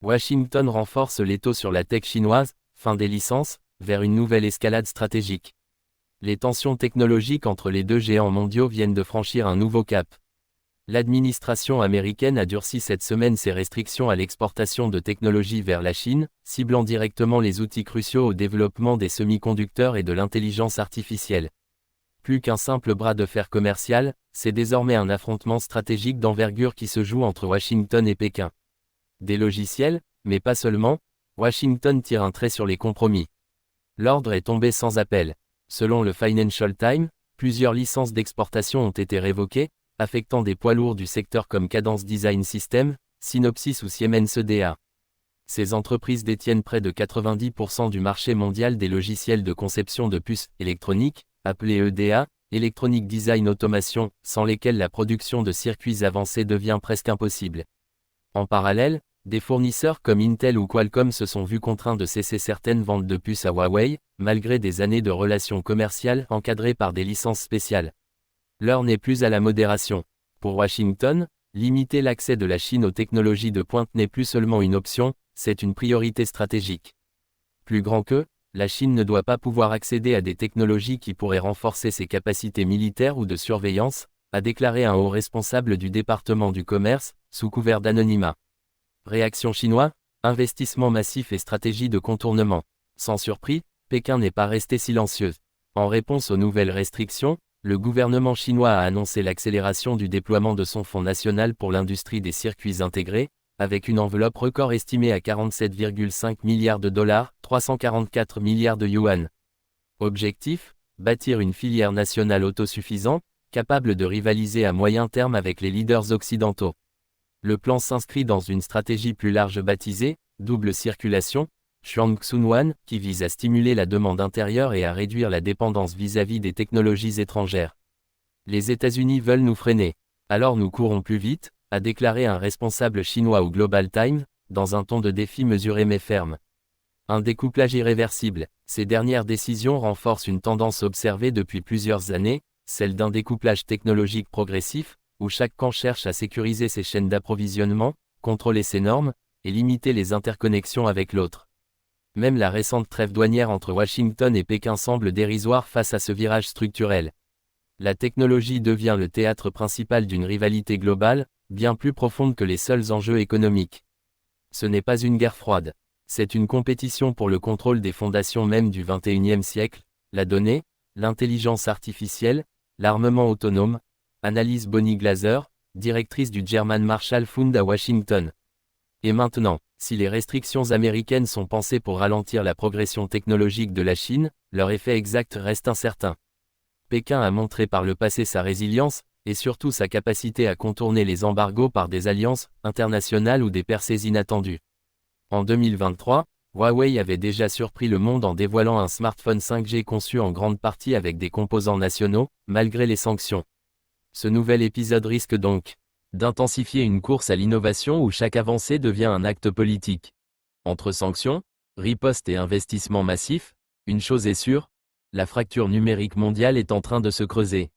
Washington renforce l'étau sur la tech chinoise, fin des licences, vers une nouvelle escalade stratégique. Les tensions technologiques entre les deux géants mondiaux viennent de franchir un nouveau cap. L'administration américaine a durci cette semaine ses restrictions à l'exportation de technologies vers la Chine, ciblant directement les outils cruciaux au développement des semi-conducteurs et de l'intelligence artificielle. Plus qu'un simple bras de fer commercial, c'est désormais un affrontement stratégique d'envergure qui se joue entre Washington et Pékin. Des logiciels, mais pas seulement, Washington tire un trait sur les compromis. L'ordre est tombé sans appel. Selon le Financial Times, plusieurs licences d'exportation ont été révoquées, affectant des poids lourds du secteur comme Cadence Design Systems, Synopsys ou Siemens EDA. Ces entreprises détiennent près de 90% du marché mondial des logiciels de conception de puces électroniques, appelés EDA, Electronic Design Automation, sans lesquels la production de circuits avancés devient presque impossible. En parallèle, des fournisseurs comme Intel ou Qualcomm se sont vus contraints de cesser certaines ventes de puces à Huawei, malgré des années de relations commerciales encadrées par des licences spéciales. L'heure n'est plus à la modération. Pour Washington, limiter l'accès de la Chine aux technologies de pointe n'est plus seulement une option, c'est une priorité stratégique. Plus grand que, la Chine ne doit pas pouvoir accéder à des technologies qui pourraient renforcer ses capacités militaires ou de surveillance, a déclaré un haut responsable du département du commerce, sous couvert d'anonymat. Réaction chinoise, investissement massif et stratégie de contournement. Sans surprise, Pékin n'est pas resté silencieux. En réponse aux nouvelles restrictions, le gouvernement chinois a annoncé l'accélération du déploiement de son fonds national pour l'industrie des circuits intégrés, avec une enveloppe record estimée à 47,5 milliards de dollars, 344 milliards de yuan. Objectif, bâtir une filière nationale autosuffisante, capable de rivaliser à moyen terme avec les leaders occidentaux. Le plan s'inscrit dans une stratégie plus large baptisée « double circulation », Xuanxunwan, qui vise à stimuler la demande intérieure et à réduire la dépendance vis-à-vis des technologies étrangères. Les États-Unis veulent nous freiner. Alors nous courons plus vite, a déclaré un responsable chinois au Global Times, dans un ton de défi mesuré mais ferme. Un découplage irréversible. Ces dernières décisions renforcent une tendance observée depuis plusieurs années, celle d'un découplage technologique progressif, où chaque camp cherche à sécuriser ses chaînes d'approvisionnement, contrôler ses normes, et limiter les interconnexions avec l'autre. Même la récente trêve douanière entre Washington et Pékin semble dérisoire face à ce virage structurel. La technologie devient le théâtre principal d'une rivalité globale, bien plus profonde que les seuls enjeux économiques. Ce n'est pas une guerre froide. C'est une compétition pour le contrôle des fondations même du XXIe siècle, la donnée, l'intelligence artificielle, l'armement autonome, analyse Bonnie Glaser, directrice du German Marshall Fund à Washington. Et maintenant, si les restrictions américaines sont pensées pour ralentir la progression technologique de la Chine, leur effet exact reste incertain. Pékin a montré par le passé sa résilience, et surtout sa capacité à contourner les embargos par des alliances internationales ou des percées inattendues. En 2023, Huawei avait déjà surpris le monde en dévoilant un smartphone 5G conçu en grande partie avec des composants nationaux, malgré les sanctions. Ce nouvel épisode risque donc d'intensifier une course à l'innovation où chaque avancée devient un acte politique. Entre sanctions, ripostes et investissements massifs, une chose est sûre, la fracture numérique mondiale est en train de se creuser.